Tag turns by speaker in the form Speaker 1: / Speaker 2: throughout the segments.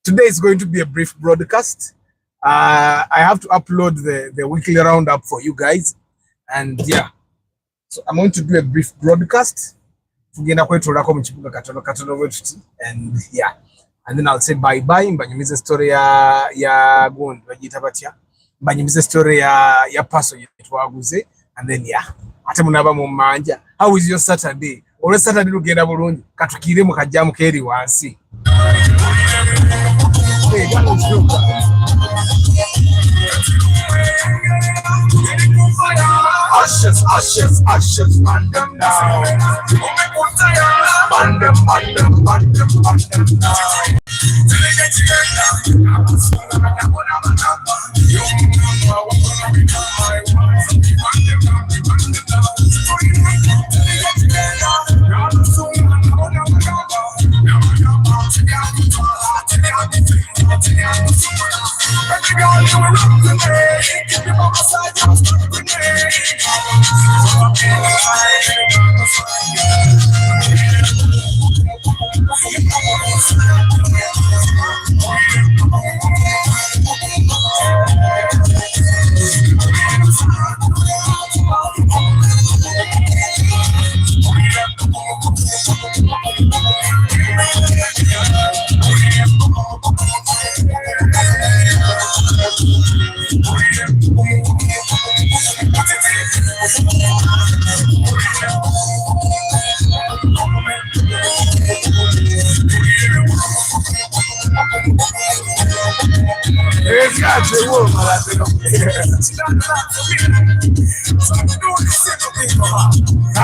Speaker 1: Today is going to be a brief broadcast. I have to upload the weekly roundup for you guys. And yeah, so I'm going to do a brief broadcast. And yeah, and then I'll say bye-bye. Mbanyumize story ya Gondi. Mbanyumize story ya Passo yetwaguze. And then yeah, ate munaba mu manja. How is your Saturday? Ole Saturday lugenda bulungi. Katukire mu kajjamu keri wansi. Hey, that was good. Ashes, ashes, ashes, burn them down. Burn them, burn them, burn them, burn them down.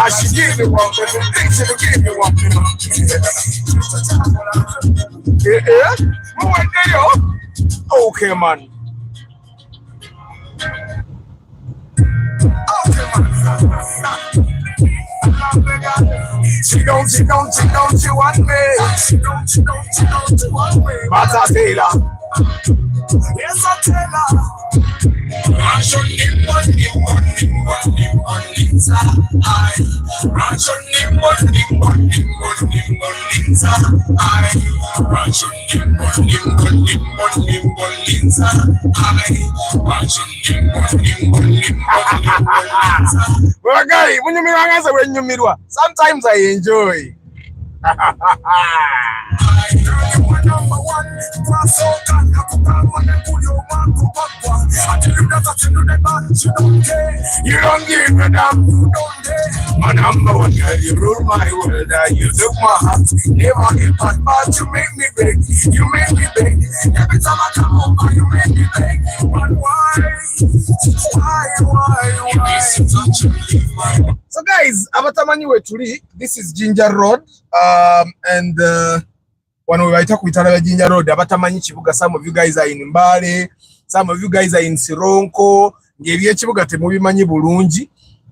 Speaker 1: She gave me one, but the thing she gave me one. Yeah, who went there? Okay, man. She don't you want me? She don't you want me? But I tell her. Yes, I tell her. Sometimes I enjoy. You don't give a damn. My number one girl, you rule my world. You took my heart. Never get back, but you make me beg. You make me beg. Every time I come over, you make me beg. But why? So guys, abatamanyi wetuli. This is Ginger Road. And when we talk with Ginger Road, abatamanyi Chibuga, some of you guys are in Mbale, some of you guys are in Sironko, ngebiye Chibuga temubimanyi bulungi,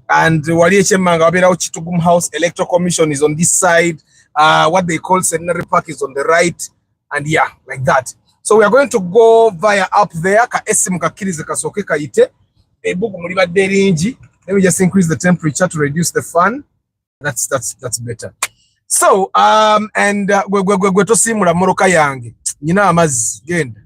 Speaker 1: and wali echemanga wabera Chitugum House Electoral Commission is on this side, what they call Centenary Park is on the right, and yeah, like that. So we are going to go via up there, ka esimu kakirize kasoke kayite, ebugu muliba derinji. Let me just increase the temperature to reduce the fan. That's better. So and gwe tosimula moroka yange nyina amazi genda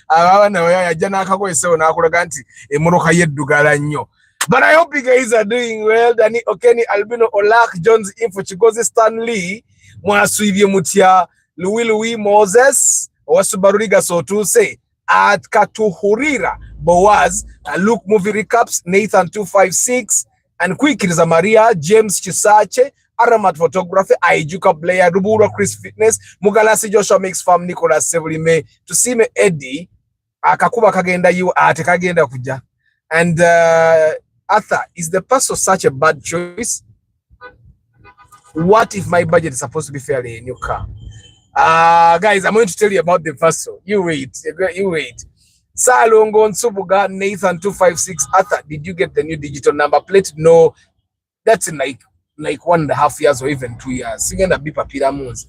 Speaker 1: abana yajja nakakoyesewo nakulaga nti emoroka yeddugala nnyo. But I hope you guys are doing well. Dani Okeni, Albino Olak, Jones Info, Chigozi Stanley, mwaswibye mutya, Louis Moses, Wasubaruriga Sotuse, at Katuhurira, Boaz, Luke Movie Recaps, Nathan 256, and Quickriza Maria, James Chisache, Aramat Photography, Aijuka Player, Rubura Chris Fitness, Mugalasi Joshua Mix Farm, Nicholas Severime, to see me Eddie, Akakuba Kagenda you ate Kagenda Kuja. And Arthur, is the Passo such a bad choice? What if my budget is supposed to be fairly a new car? Guys, I'm going to tell you about the Passo. You wait. Salongo Nsubuga, Nathan 256. Arthur, did you get the new digital number plate? No, that's in like 1.5 years or even 2 years. Singing a beeper pyramids.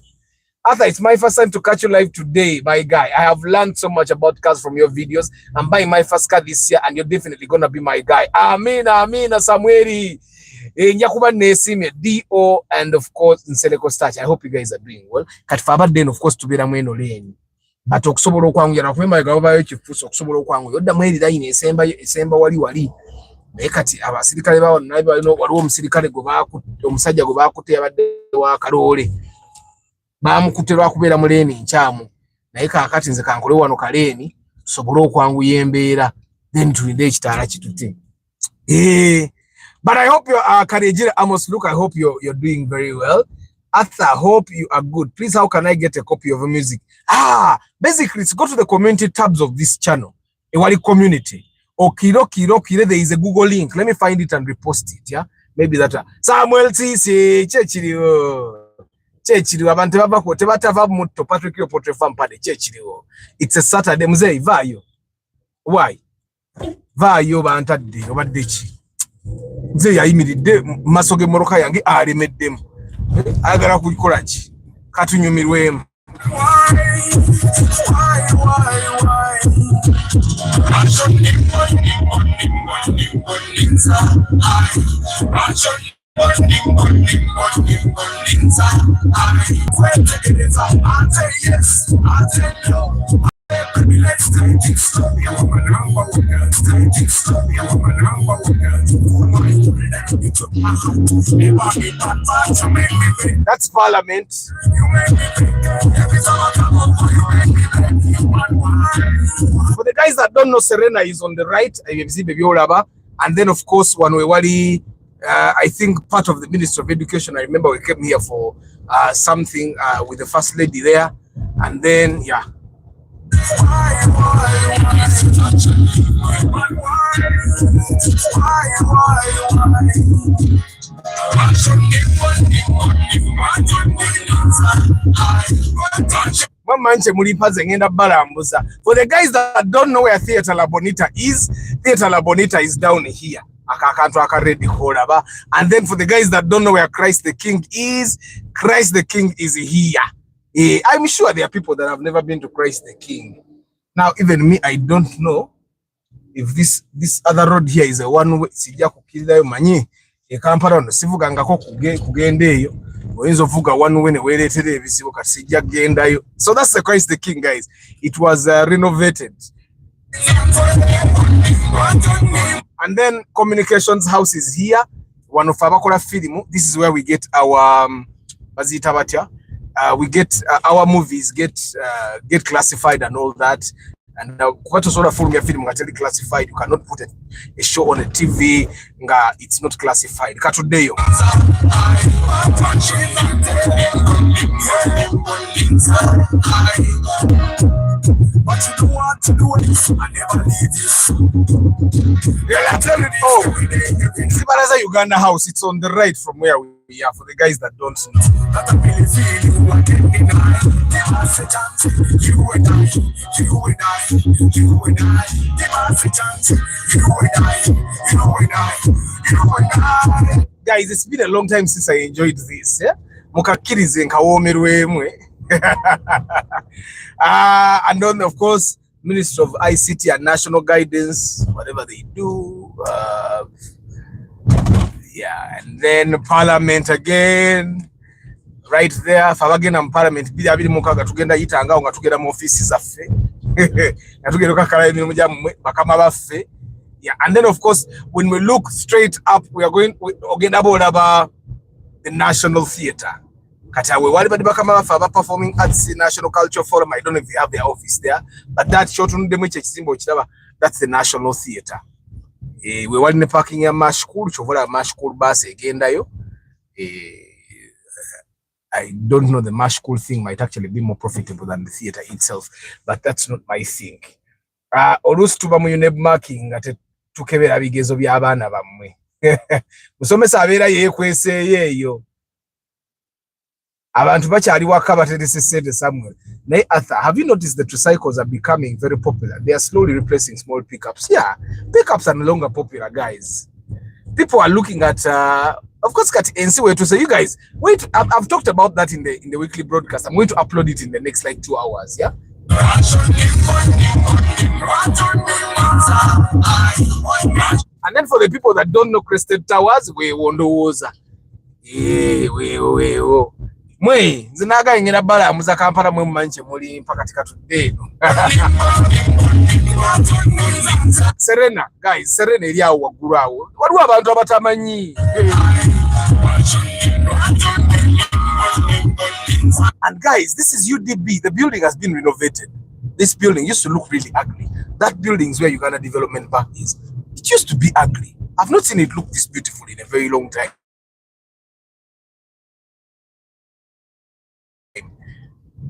Speaker 1: Arthur, it's my first time to catch you live today, my guy. I have learned so much about cars from your videos. I'm buying my first car this year, and you're definitely gonna be my guy. Amina, Samueli. Nyakuba Nesime, D.O. and of course Nseleko Starch. I hope you guys are doing well. Katfaba then of course to be Ramweno Lane. But Oksoboro Kwangu, Yakwema Gava Chifuso, Oksoboro Kwangu, Yoda Mary in December Wali. Nekati abasirikale bawo nayo no waliwo omusirikale gobaku omusajja gobakute abadde wa Kalole bamukuterwa kubeera muleni nchamu naye kakati nze kankole wano kaleni tusobole okwanguya embeera then tulinde ekitaala kitute. But I hope you're Karejira Amos Luke, I hope you're doing very well. Arthur, I hope you are good. Please, how can I get a copy of the music? Basically, go to the community tabs of this channel. Ewali community. Kiro, there is a Google link. Let me find it and repost it, yeah? Maybe that. Samuel Tisi, Chechiriwo, abantu babako, tebatava muto, Patrick yo potre fampade, Chechiriwo. It's a Saturday, mzee, vayo. Why? Vayo bantadde, obaddechi. Mzee yayimiridde masoge moroka yange aremeddemu. Agala kukikola ki? Katunyumirwemu. That's Parliament. For the guys that don't know, Serena is on the right. And then, of course, Wanwewali, I think part of the Ministry of Education. I remember we came here for something with the First Lady there. And then, yeah. For the guys that don't know where Theatre La Bonita is, Theatre La Bonita is down here. And then for the guys that don't know where Christ the King is, Christ the King is here. I'm sure there are people that have never been to Christ the King. Now, even me, I don't know if this other road here is a one way. Sijja kukirizayo manyi Kampala no sivuga ngako kugendeyo oyinza ovuga one way ne weereetera ebizibu kati sijja kugendayo. So that's the Christ the King, guys. It was renovated. And then communications house is here. One of abakola film. This is where we get our bazita batya. We get our movies get classified and all that. And what sort of film actually classified? You cannot put a show on a TV nga it's not classified. Katudeyo. But you don't want to do it. I never leave you. Yeah, tell it. Oh, Sibaraza Uganda house. It's on the right from where we are. For the guys that don't know. That I really feel you again in give us a chance. You and I. Give us a chance. You and I. Guys, it's been a long time since I enjoyed this. Yeah, mukakirize nkawomerwemwe. And then, of course, Ministry of ICT and National Guidance, whatever they do. Yeah, and then Parliament again, right there. Fabagena and Parliament, bili mukaga tugenda yitanga nga tugenda mu offices affe. Na tugenda kakala emirimu gyammwe bakama baffe. Yeah, and then of course, when we look straight up, we are going ogenda bolaba the National Theatre. Katawe wali badi bakama bafa performing arts National Culture Forum. I don't know if they have their office there, but that short on them ekizimbo kiraba, that's the National Theatre. We wali ne parking ya mashkulu chovola mashkulu bus egendayo. I don't know, the mashkulu thing might actually be more profitable than the theatre itself, but that's not my thing. Olusi tuba mu UNEB marking ate tukebera bigezo by'abaana bammwe. Musomesa abeera yeekweseeyo eyo. Abantu bakyali waka baterese sente Samuel Nay Arthur, have you noticed that tricycles are becoming very popular? They are slowly replacing small pickups. Yeah, pickups are no longer popular, guys. People are looking at, of course, and see where to say, you guys, wait, I've talked about that in the weekly broadcast. I'm going to upload it in the next like 2 hours, yeah? And then for the people that don't know Crested Towers, we wonder was mwe zinaga ingina bala muza Kampala mwe manje muri mpaka tikatu deno. Serena, guys, Serena eri awo waggulu awo. Waliwo abantu abatamanyi. And guys, this is UDB. The building has been renovated. This building used to look really ugly. That building is where Uganda Development Bank is. It used to be ugly. I've not seen it look this beautiful in a very long time.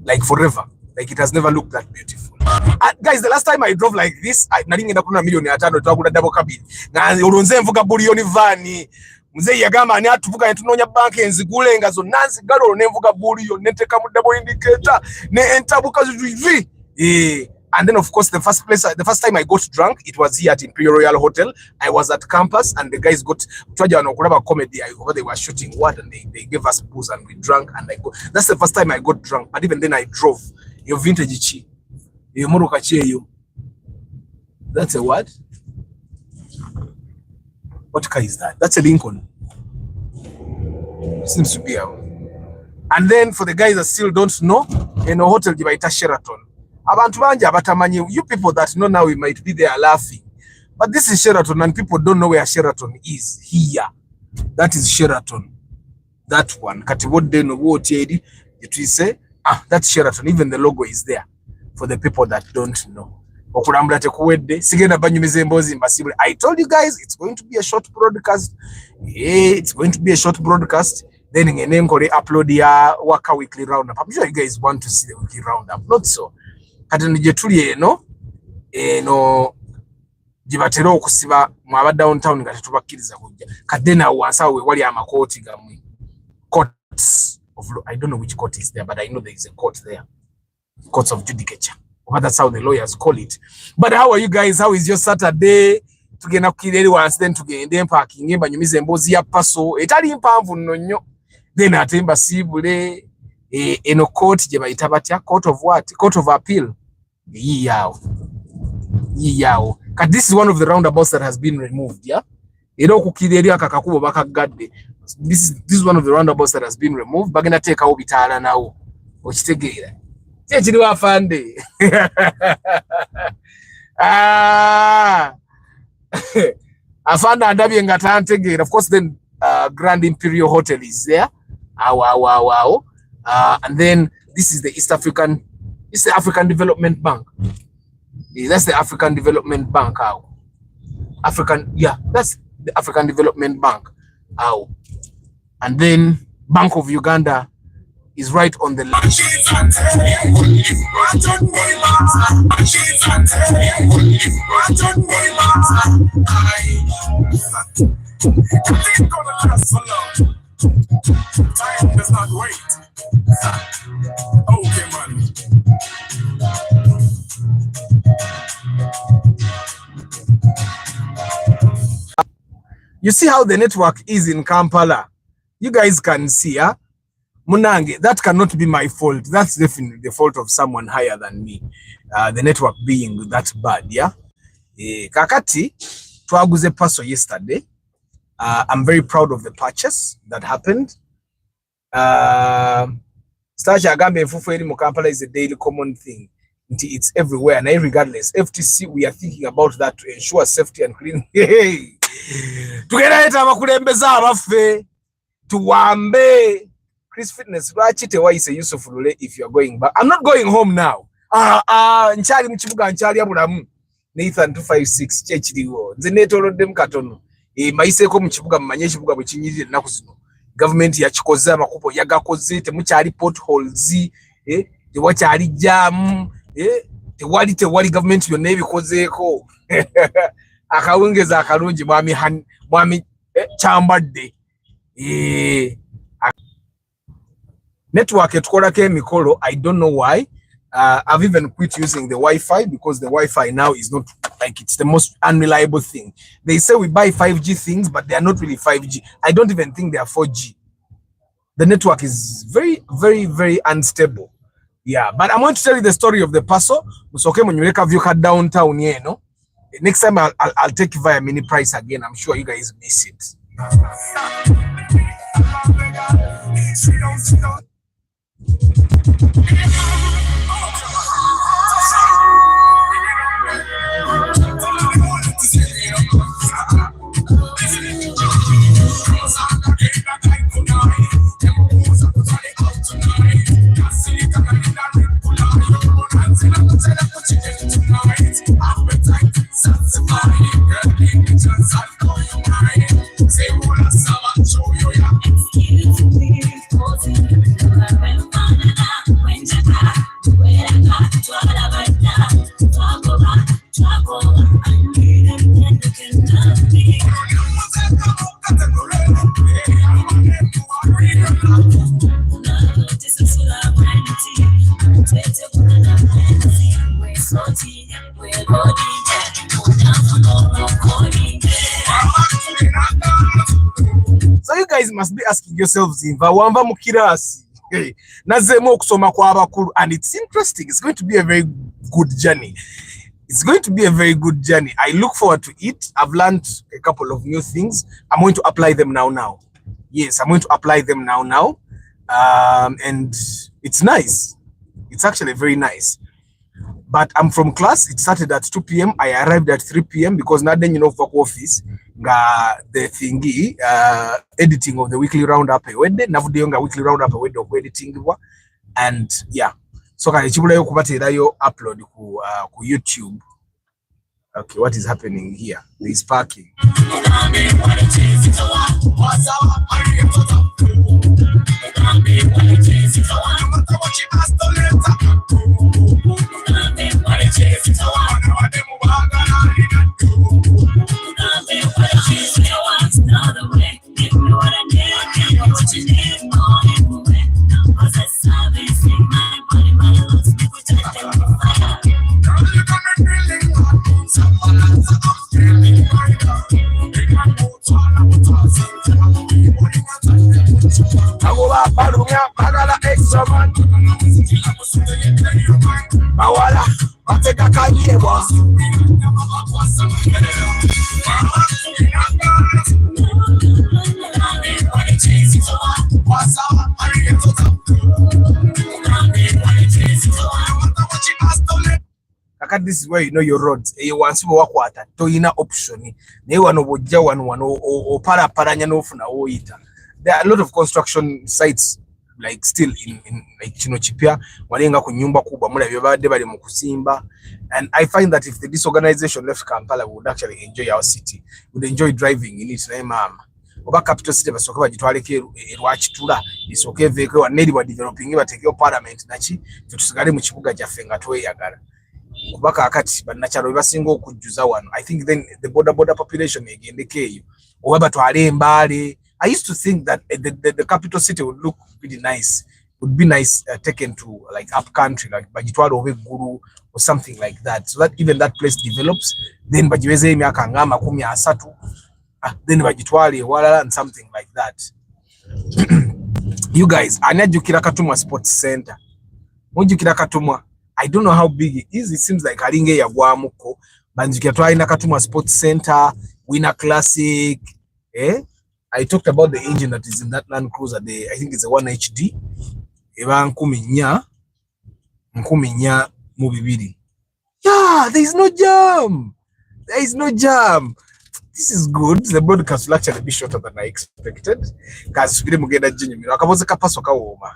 Speaker 1: Like forever. Like it has never looked that beautiful. Guys, the last time I drove like this, naringenda kuna milioni 5 twagula double cabin. Na olonze mvuga bullion vani. Mzee yagamba ani atuvuga ntunonya bank enzigule ngazo nanzi galo ne mvuga bullion neteka mu double indicator ne entabuka zivi. And then, of course, the first time I got drunk, it was here at Imperial Royal Hotel. I was at campus, and the guys got comedy. They were shooting what, and they gave us booze, and we drank. And that's the first time I got drunk. But even then, I drove. Your vintage chi, your morukachi you. That's a what? What car is that? That's a Lincoln. Seems to be out. And then for the guys that still don't know, in a hotel, Jibaita Sheraton. You people that know now, we might be there laughing. But this is Sheraton, and people don't know where Sheraton is. Here. That is Sheraton. That one. That's Sheraton. Even the logo is there. For the people that don't know. I told you guys, it's going to be a short broadcast. It's going to be a short broadcast. Then upload your Waka Weekly Roundup. I'm sure you guys want to see the Weekly Roundup. Not so. Kati nijetulie jibatero okusiba mwaba downtown nga tetubakiriza kujja kadena wansawe wali amakoti gamwe courts of I don't know which court is there, but I know there is a court there, courts of judicature, but that's how the lawyers call it. But how are you guys? How is your Saturday? Tugenda kukireri once, then tugende parking mbanyumize embozi ya Passo etali mpanvu nnyo, then atemba sibule eno court je bayita batya, court of what, court of appeal. Yao. This is one of the roundabouts that has been removed, yeah. This is one of the roundabouts that has been removed. Bagenda take awo bitala nawo. Okitegeera. Kyekiri wafande. Afanda andabye nga tantegeera. Of course, then Grand Imperial Hotel is there. Wow. And then this is the it's the African Development Bank. That's the African Development Bank. That's the African Development Bank. And then Bank of Uganda is right on the left. Time does not wait. Okay, man. You see how the network is in Kampala? You guys can see, Munange, that cannot be my fault. That's definitely the fault of someone higher than me. The network being that bad, yeah? Kakati, twaguze Passo yesterday. I'm very proud of the purchase that happened. Stacha Agambe Mfuferi Kampala is a daily common thing. It's everywhere, and regardless. FTC, we are thinking about that to ensure safety and clean. Hey, together amakulembeza abafe tuwambe Chris Fitness rachite why say Yusuf Lule if you are going back. I'm not going home now. Nchali mchibuga nchali abulamu Nathan 256 chechiriwo nze netolodde mukatono maise ko mchibuga mmanye chibuga bwe kinyirire naku zino government yakikoze amakupo yagakoze temukyali potholes tewakyali jam tewali government yonna ebikozeeko akawungeza akalungi mwami chambadde network etukolako emikolo. I don't know why. I've even quit using the Wi-Fi because the Wi-Fi now is not like, it's the most unreliable thing. They say we buy 5G things, but they are not really 5G. I don't even think they are 4G. The network is very, very, very unstable. Yeah, but I'm going to tell you the story of the Passo. So okay, when you view downtown here, no? Next time I'll take you via mini price again. I'm sure you guys miss it. So you guys must be asking yourselves, wamba mukirasi nazemo okusoma kwa abakulu, and it's interesting. It's going to be a very good journey. It's going to be a very good journey. I look forward to it. I've learned a couple of new things. I'm going to apply them now. Yes, I'm going to apply them now. And it's nice. It's actually very nice. But I'm from class. It started at 2 p.m. I arrived at 3 p.m. because now then, for office, the thingy, editing of the weekly roundup, weekly roundup editing, and yeah. So can you upload to YouTube? Okay, what is happening here? There is parking. This is where you know your roads. You want to walk water. Toina option. There are a lot of construction sites like still in like Chipia, walenga kunyumba kubwa mula vyabade bali mukusimba. And I find that if this organization left Kampala, we would actually enjoy our city. We would enjoy driving in it. Oba capital city basoka bagitwaleke erwachitula isoke veke wa neri wa developing batekeo parliament nachi tusigale mu kibuga kyaffe nga tweyagala kubaka akati banachalo basinga okujjuza wano. I think then the border population egendekeyo oba batwale mbale. I used to think that the capital city would look pretty nice, would be nice taken to like up country, like Bajitwalo over Guru or something like that, so that even that place develops. Then Bajiweze miaka ngama 13 then Bajitwale wala and something like that. You guys, anajukira Katumwa Sports Center. Mujukira Katumwa. I don't know how big it is. It seems like Aringe ya Gwamuko. Banjukira twaina Katumwa Sports Center, Winner Classic, I talked about the engine that is in that Land Cruiser. I think it's a 1HD. Eba nkuminya mubibiri. Yeah, there is no jam. There is no jam. This is good. The broadcast will actually be shorter than I expected. Because sugire mugenda jinyumira akaboze kapaso kawoma.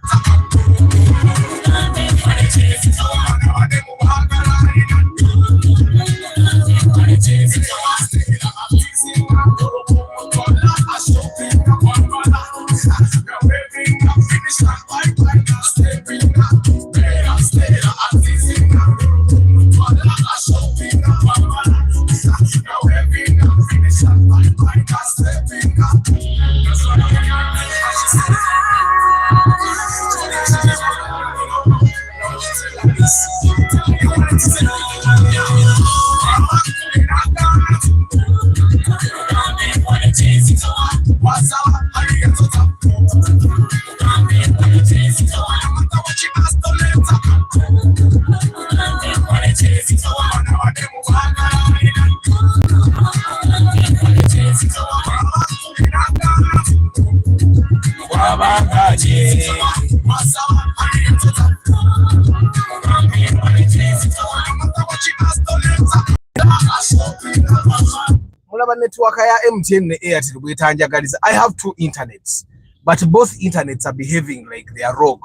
Speaker 1: mulaba network ya MTN ne Airtel bwetanjagaliza. I have two internets, but both internets are behaving like they are rogue.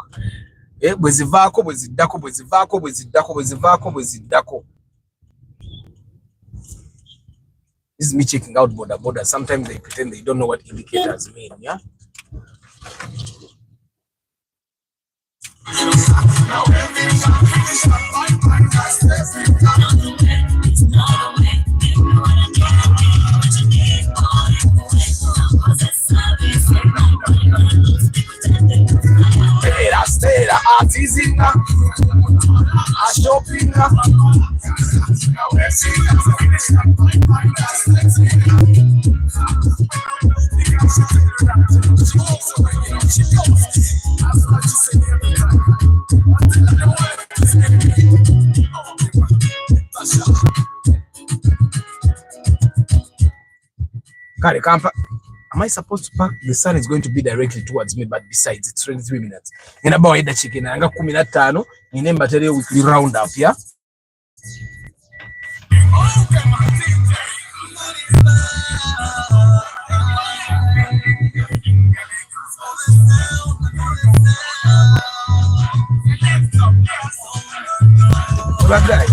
Speaker 1: Bwezivaako bweziddako. This is me checking out border. Sometimes they pretend they don't know what indicators mean, yeah? Stera artisanal, shopping. Kale Kampala. Am I supposed to park? The sun is going to be directly towards me, but besides, it's 23 minutes. In about the chicken, I got 15 in a material weekly roundup, yeah? What guy?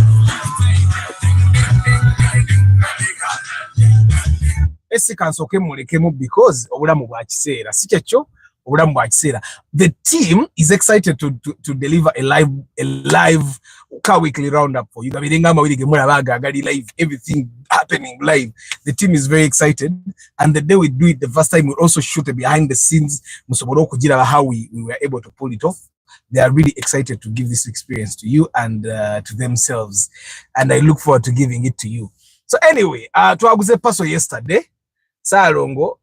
Speaker 1: Kansoke mulekemu because obulamu bwa kiseera si kyekyo obulamu bwa kiseera. The team is excited to deliver a live car weekly roundup for you. Gabirenga amawiri gemulabaga agali live, everything happening live. The team is very excited, and the day we do it the first time, we also shoot a behind the scenes musobolo kugira how we were able to pull it off. They are really excited to give this experience to you and to themselves, and I look forward to giving it to you. So anyway, twaguze Paso yesterday. Salongo,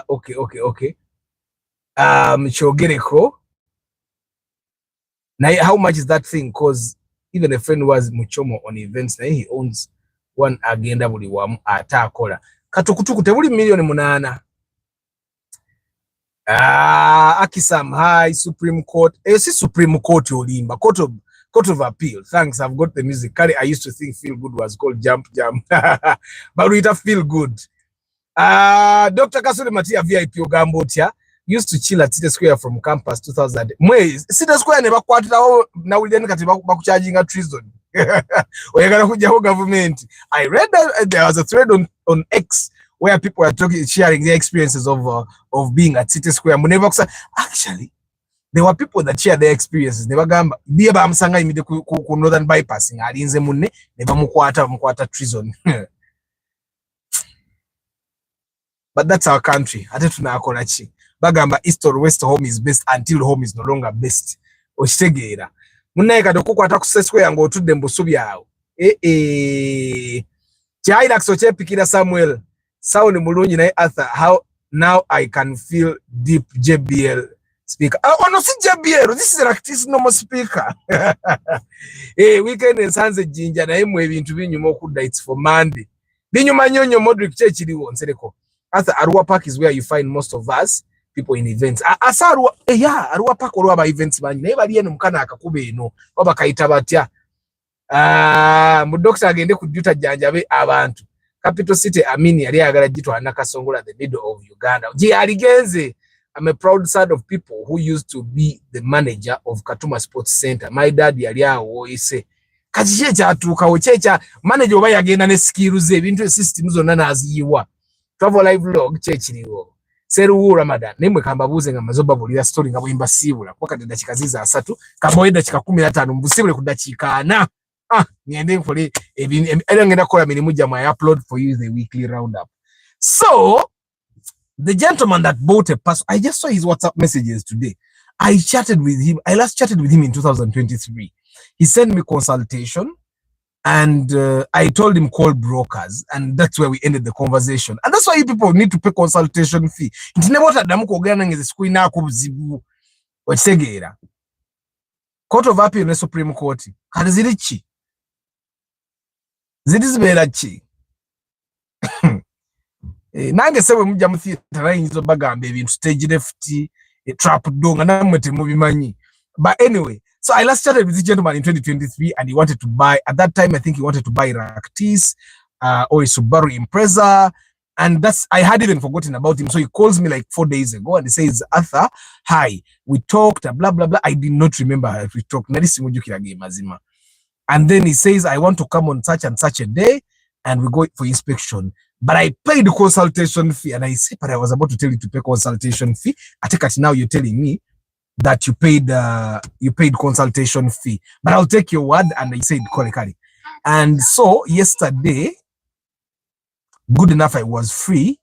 Speaker 1: okay. Chogereko. Now, how much is that thing? Because even a friend was Muchomo on events, now he owns one agenda buli wamu atakola. Katukutuku tebuli million munana. Akisam High Supreme Court. See Supreme Court Olimba. Court of Appeal. Thanks, I've got the music. I used to think Feel Good was called Jump. But we have Feel Good. Dr. Kasule Matia VIP Ogambotya used to chill at City Square from campus 2000. Mwezi City Square never kwatira na ulideni kati bakucharging a treason. Oyagala kujaho government. I read that there was a thread on X where people were sharing their experiences of being at City Square. Actually, there were people that shared their experiences. Never gamba biye bamusanga imide ku northern bypassing alinze munne ne bamukwata treason. But that's our country. Ate tunakola ki. Bagamba east or west home is best until home is no longer best. Okitegeera. Munnaye kati okukwata ku Square nga otudde mu busubi awo. Kyaira kisoche pikira Samuel. Sound mulungi naye Arthur. How now I can feel deep JBL speaker. Oh no, si JBL. This is like this normal speaker. Weekend ensanze jinja naye mu ebintu binyuma okudda it's for Monday. Binyuma nyonyo Modric chechiriwo nsereko. As Arua Park is where you find most of us people in events. Asa Arua, Arua Park or aba events man. Never liye mukana akakube no. Waba kaita batya. Mudoksa agende kujuta janjabe abantu. Capital City Amini yali agala jitu anakasongola the middle of Uganda. Aligenze. I'm a proud son of people who used to be the manager of Katuma Sports Center. My dad yali awo ise. Kachiche atuka ochecha manager oba yagenda ne skills ebintu systems zonna naziyiwa. Travel live vlog chechiriwo. Seru Ramadan. Nemwe kambabuze nga mazoba bulira story nga bwimba sibula. Kwa kati dakika ziza 3. Kaboye dakika 15 mbusibule ku dakika 4. Niende nkole era ngenda kola mirimu jamaa I upload for you the weekly roundup. So, the gentleman that bought a Passo, I just saw his WhatsApp messages today. I chatted with him. I last chatted with him in 2023. He sent me consultation. And I told him call brokers, and that's where we ended the conversation. And that's why you people need to pay consultation fee. It's never what Adamu kogana ngeze siku ina kuzibu. Wachegera. Court of Appeal na Supreme Court. Kali zilichi. Zilizibera chi. Nange sewe mja mtheater hizo bagambe ebintu stage left, trap door nga namwete mubimanyi. But anyway, so I last chatted with this gentleman in 2023 and he wanted to buy, at that time I think he wanted to buy Raktis or a Subaru Impreza. And I had even forgotten about him. So he calls me like 4 days ago and he says, Arthur, hi, we talked, blah, blah, blah. I did not remember if we talked. And then he says, I want to come on such and such a day and we go for inspection. But I paid the consultation fee. And I said, but I was about to tell you to pay consultation fee. I take it now you're telling me that you paid consultation fee. But I'll take your word. And I said, Kolekari. And so yesterday, good enough, I was free,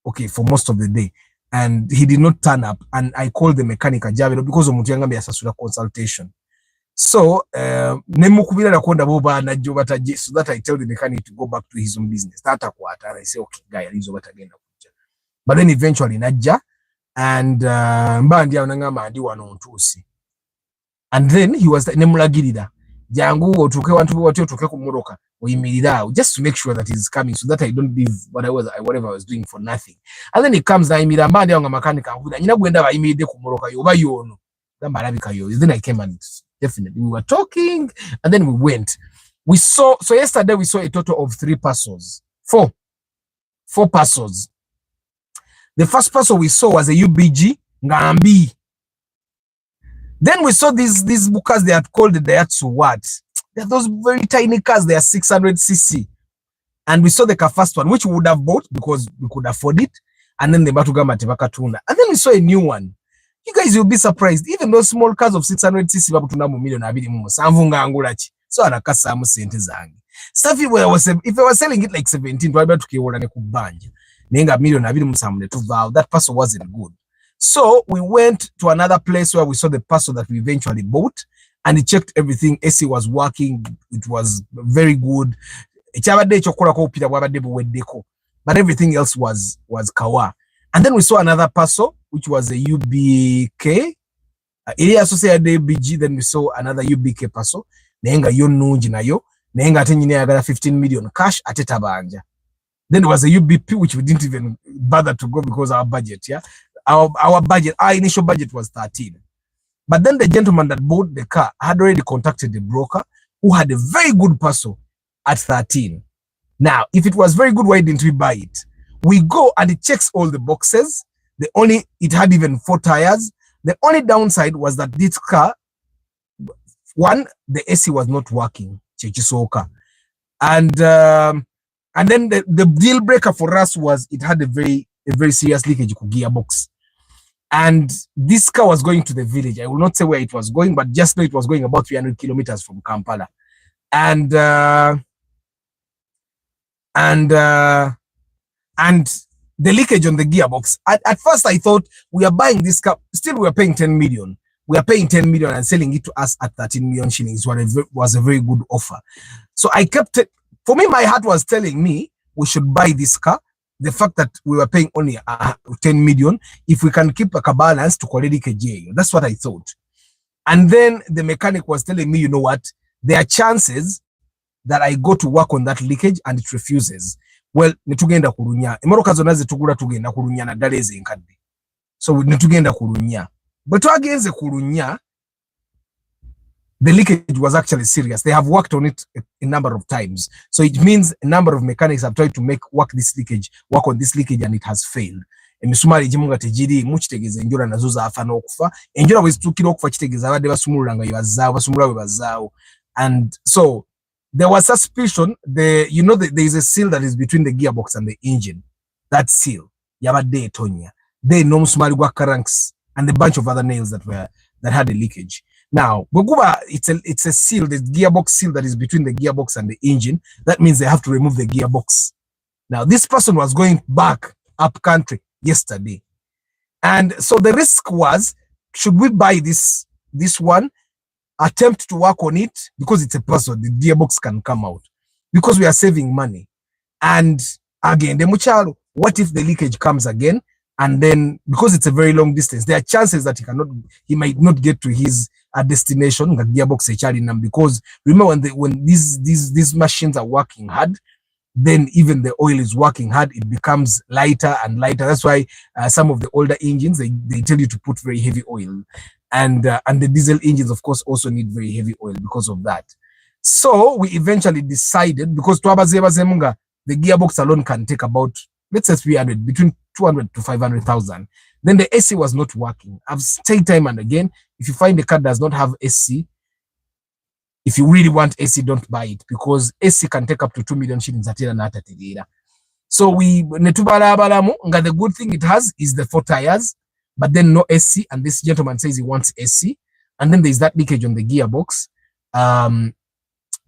Speaker 1: okay, for most of the day. And he did not turn up. And I called the mechanic Javero because of Mutianga Sasura consultation. So, so that I tell the mechanic to go back to his own business. And I say, okay, guy, he's over again. But then eventually, Naja, and and then he was Nemulagirida. Jangu tuke wantu watu tuke kumuroka uyimirira just to make sure that he's coming so that I don't leave whatever I was doing for nothing. And then he comes na imira mbandi nga mechanic avuda nyina gwenda bayimide kumuroka yoba yono gamba alabika yo. Then I came and definitely we were talking and then we went. So yesterday we saw a total of 3 parcels. 4 parcels. The first parcel we saw was a UBG Ngambi. Then we saw these cars they had called the Daihatsu what? They're those very tiny cars, they are 600cc. And we saw the first one, which we would have bought because we could afford it. And then the Batugama Tebaka Tuna. And then we saw a new one. You guys will be surprised. Even those small cars of 600cc, so anakasa sente zangi. Stuff if I was selling it like 17, that person wasn't good. So we went to another place where we saw the parcel that we eventually bought and he checked everything. AC was working. It was very good. But everything else was kawa. And then we saw another parcel, which was a UBK. Then we saw another UBK parcel. Nenga yonunji na yo. Nenga atenyine agara 15 million cash atetabanja. Then there was a UBP, which we didn't even bother to go because our budget, yeah. Our budget, our initial budget was 13. But then the gentleman that bought the car had already contacted the broker who had a very good parcel at 13. Now, if it was very good, why didn't we buy it? We go and it checks all the boxes. It had even 4 tires. The only downside was that this car, one, the AC was not working. And then the deal breaker for us was it had a very serious leakage gearbox. And this car was going to the village. I will not say where it was going, but just know it was going about 300 kilometers from Kampala. And the leakage on the gearbox. At first I thought we are buying this car. Still we are paying 10 million. We are paying 10 million and selling it to us at 13 million shillings. Was a very good offer. So I kept it. For me, my heart was telling me we should buy this car. The fact that we were paying only 10 million, if we can keep a balance to collect KJ. That's what I thought. And then the mechanic was telling me, you know what? There are chances that I go to work on that leakage and it refuses. Well, nitugenda kurunya. Imoroka zonaze tugura tugenda kurunya na daleze nkadde. So nitugenda kurunya. But against the kurunya, the leakage was actually serious. They have worked on it a number of times. So it means a number of mechanics have tried to work on this leakage and it has failed. Emisumari jimunga tejiri muchitegeza enjura nazo zafa n'okufa. Enjura wezitukira okufa kitegeza abadde basumulula nga yabazaawo basumulula webazaawo. And so there was suspicion. There is a seal that is between the gearbox and the engine. That seal yabadde etonya. They know musumari gwa cranks and a bunch of other nails that had a leakage. Now, it's a seal, the gearbox seal that is between the gearbox and the engine. That means they have to remove the gearbox. Now, this person was going back up country yesterday. And so the risk was, should we buy this one, attempt to work on it, because it's a person, the gearbox can come out, because we are saving money. And again, the muchalo, what if the leakage comes again? And then, because it's a very long distance, there are chances that he might not get to his destination, the gearbox because remember when these machines are working hard, then even the oil is working hard, it becomes lighter and lighter. That's why some of the older engines, they tell you to put very heavy oil. And the diesel engines, of course, also need very heavy oil because of that. So we eventually decided, because the gearbox alone can take about let's say 300, between 200 to 500,000. Then the AC was not working. I've stayed time and again. If you find the car does not have AC, if you really want AC, don't buy it, because AC can take up to 2 million shillings. So the good thing it has is the 4 tires, but then no AC. And this gentleman says he wants AC. And then there's that leakage on the gearbox.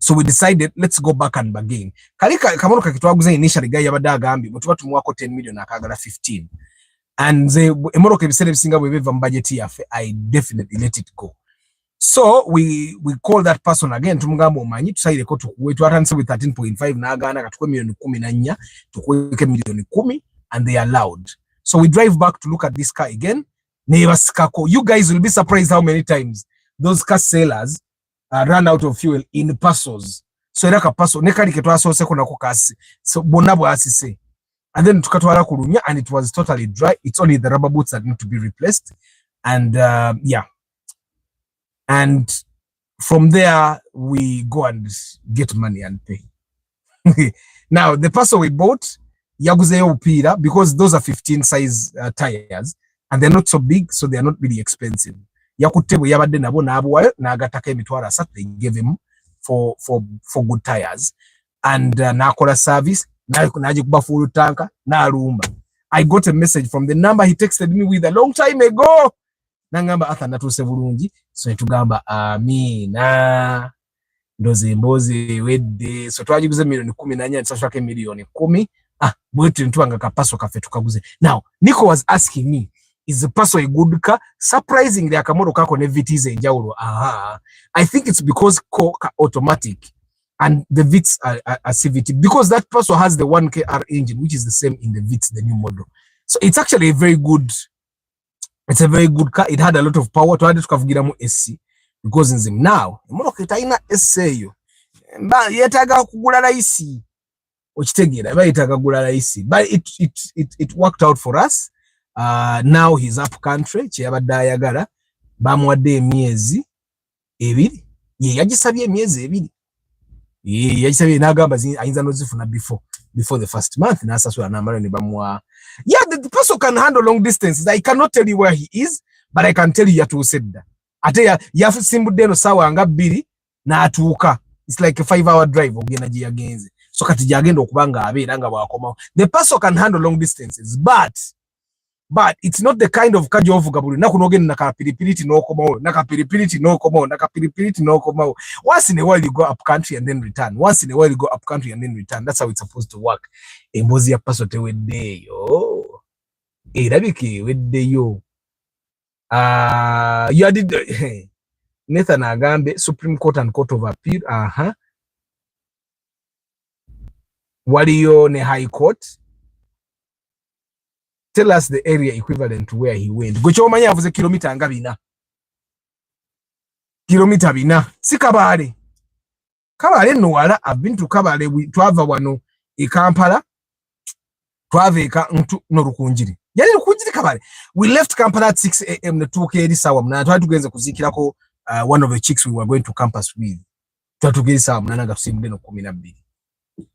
Speaker 1: So we decided, let's go back and bargain. Kamono kakitwaguze initially guy yabadde agambye bwe tuba tumuwako 10 million akagala 15. And the emoroka ebisere bisinga bwe biva mu budget yaffe, I definitely let it go. So we call that person again, tumugamba omanyi tusaireko tukuwe, twatandise with 13.5 n'agaana katukuwe million 14 tukuweke million 10, and they allowed. So we drive back to look at this car again. You guys will be surprised how many times those car sellers run out of fuel in Passos. So eraka Passo nekali ketwasoose ko nako kasi. So bonna bwasise. And then tukatwala kulunya, and it was totally dry. It's only the rubber boots that need to be replaced. And yeah. And from there we go and get money and pay. Now the Passo we bought yaguzeyo upira, because those are 15 size tires and they're not so big, so they're not really expensive. Yakutebwe yabadde nabo n'abuwayo n'agataka emitwalo 3, they gave him for good tires, and n'akola service n'agikuba full tanka n'alumba. I got a message from the number he texted me with a long time ago. Nangamba Arthur natuuse bulungi, so tugamba amina ndoze mboze wedde. So twagiguze million 14 nsashwake million 10. Bwetu ntwanga ka Passo kafe tukaguze. Now Nico was asking me, is the Passo a good car? Surprisingly, akamodo kako ne VTs enjawulo. I think it's because car automatic and the VITs are CVT, because that Passo has the 1KR engine, which is the same in the VITs, the new model. So it's actually a very good car. It had a lot of power. Twade tukavugiramu AC because in them now emodoka itaina AC eyo yetaga kugula laisi okitegera bayitaga kugula laisi, but it worked out for us. Now he's up country kyeyabadde ayagala bamuwadde emyezi 2. Yagisabye emyezi 2. Yagisabye n'agamba ayinza nozifuna before the first month, n'asasula n'amala ne bamuwa. Yeah, the Passo can handle long distances. I cannot tell you where he is, but I can tell you yatuuse dda. Ate yasimbudde eno ssaawa nga 2 n'atuuka. It's like a 5-hour drive ogenda gye yagenze. So kati gyagenda okuba nga abeera nga bwakomawo. The Passo can handle long distances, but it's not the kind of car gy'ovuga buli lunaku n'ogenda nakapiripiriti n'okomawo, nakapiripiriti n'okomawo, nakapiripiriti n'okomawo. Once in a while you go up country and then return. Once in a while you go up country and then return. That's how it's supposed to work. Embozi ya Passo teweddeeyo. Erabike eweddeyo. You did Nathan agambe Supreme Court and Court of Appeal. Waliyo ne High Court. Tell us the area equivalent to where he went. Gwe kyomanyi avuze kilomita nga 4. Kilomita 4. Si Kabale. Kabale no wala. I've been to Kabale. Twava wano e Kampala. Twava eka no Rukunjiri. Yali Rukunjiri Kabale. We left Kampala at 6 a.m. netuuka eri sawa munana. Twali tugenze kuzikirako one of the chicks we were going to campus with. Twali tugeri sawa munana nga tusimbudde no 12.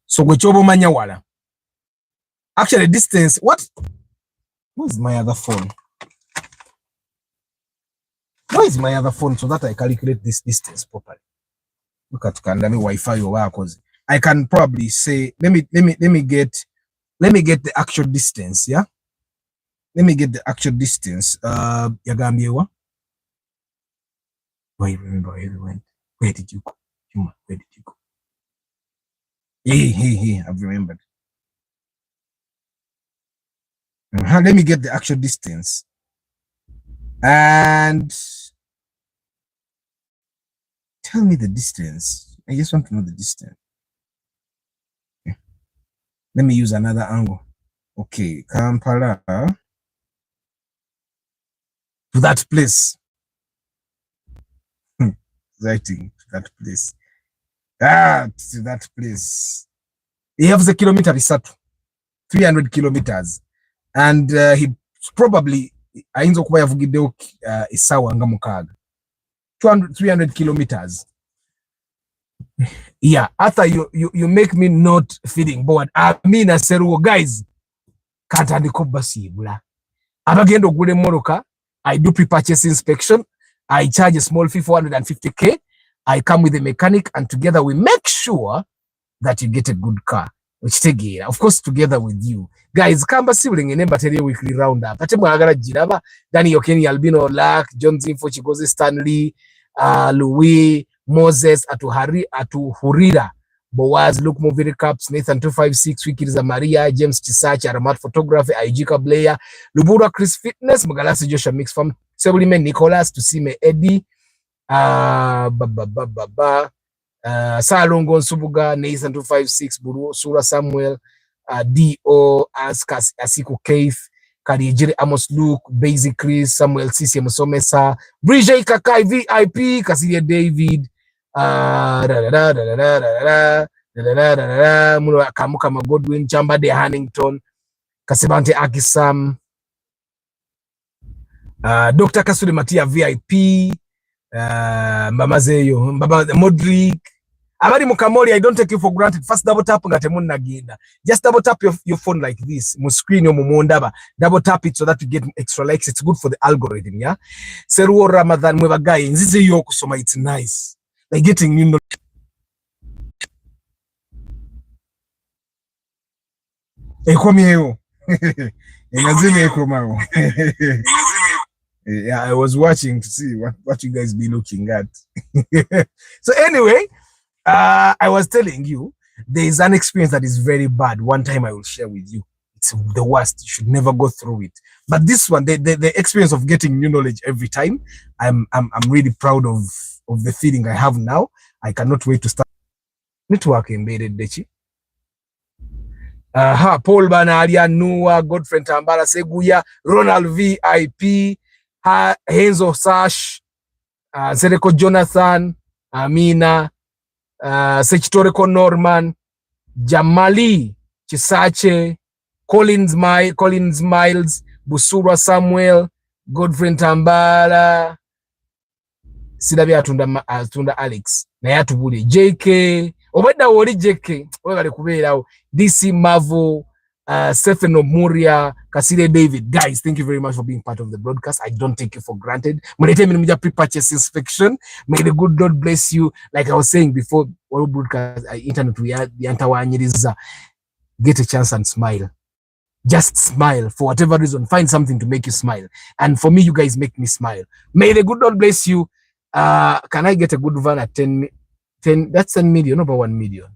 Speaker 1: So gwe kyoba omanya wala. Actually distance, what? Where's my other phone? Where is my other phone so that I calculate this distance properly? Look at Kandami Wi-Fi or cause I can probably say let me get the actual distance, yeah? Let me get the actual distance. Yagambiewa. Why remember where you went? Where did you go? Where did you go? Hey, I've remembered. Let me get the actual distance. And tell me the distance. I just want to know the distance. Okay. Let me use another angle. Okay, Kampala to that place. Writing to that place. To that place. He has a kilometer, 300 kilometers. And he probably ayinza okuba yavugiddewo essaawa nga 6. 300 kilometers. Yeah, Arthur, you make me not feeling bored. Amina Serugo, guys, kantandiko basibula abagenda ogula emmoloka. I do pre-purchase inspection. I charge a small fee, 450k. I come with a mechanic, and together we make sure that you get a good car. Of course, together with you guys. Kamba sibling in battery weekly roundup. Ate mwagala jiraba Danny Okeni, Albino Lack, John Zinfo, Chigozi Stanley, Louis Moses, Atuhurira, Boaz, Luke Movie Recaps, Nathan 256, Wikiriza Maria, James Chisachi, Aramat Photography, Ijika Blair, Lubura Chris Fitness, Magalasi Joshua Mix Farm, Sebulime Nicholas, Tusime Eddie, Salongo Subuga, Nathan 256, Buru Sura Samuel, D.O. Askas Asiku Keith, Kariejiri Amos Luke, Basic Chris, Samuel Sisi Musomesa, Bridget Kakai VIP, Kasiria David, Kamukama Godwin, Chamba de Hannington, Kasibante Akisam, Dr. Kasuri Matia VIP, Mbamazeyo, Modric, Abari Mukamori. I don't take you for granted. First double tap nagenda. Just double tap your phone like this. Mu screen yo mumondaba. Double tap it so that you get extra likes. It's good for the algorithm, yeah. Seruo Ramadan mwebagaye nzize yo kusoma. It's nice. Like getting you know. Ekomyeyo. Engazime ekomao. Yeah, I was watching to see what you guys be looking at. So anyway, I was telling you, there is an experience that is very bad. One time I will share with you. It's the worst. You should never go through it. But this one, the experience of getting new knowledge every time, I'm really proud of the feeling I have now. I cannot wait to start. Network embedded, Dechi. Paul Banaria, Noah, Godfrey Tambala, Seguya, Ronald VIP, Henzo Sash, Sereko Jonathan, Amina, Sechitoreko Norman, Jamali Chisache, Collins Miles, Busura Samuel, Godfrey Tambala, Sidabi atunda Alex, Nayatubuli, JK, Obeda wori JK, webale kubeerawo, DC Marvel, Stephen Muria, Kasile David. Guys, thank you very much for being part of the broadcast. I don't take you for granted. Pre-purchase inspection. May the good Lord bless you. Like I was saying before, all broadcast internet we are the get a chance and smile. Just smile for whatever reason. Find something to make you smile. And for me, you guys make me smile. May the good Lord bless you. Can I get a good van at 10? That's 10 million, over 1 million.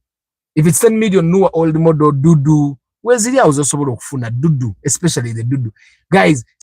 Speaker 1: If it's 10 million, no old model dudu. Where's the house also kufuna dudu, especially the dudu. Guys,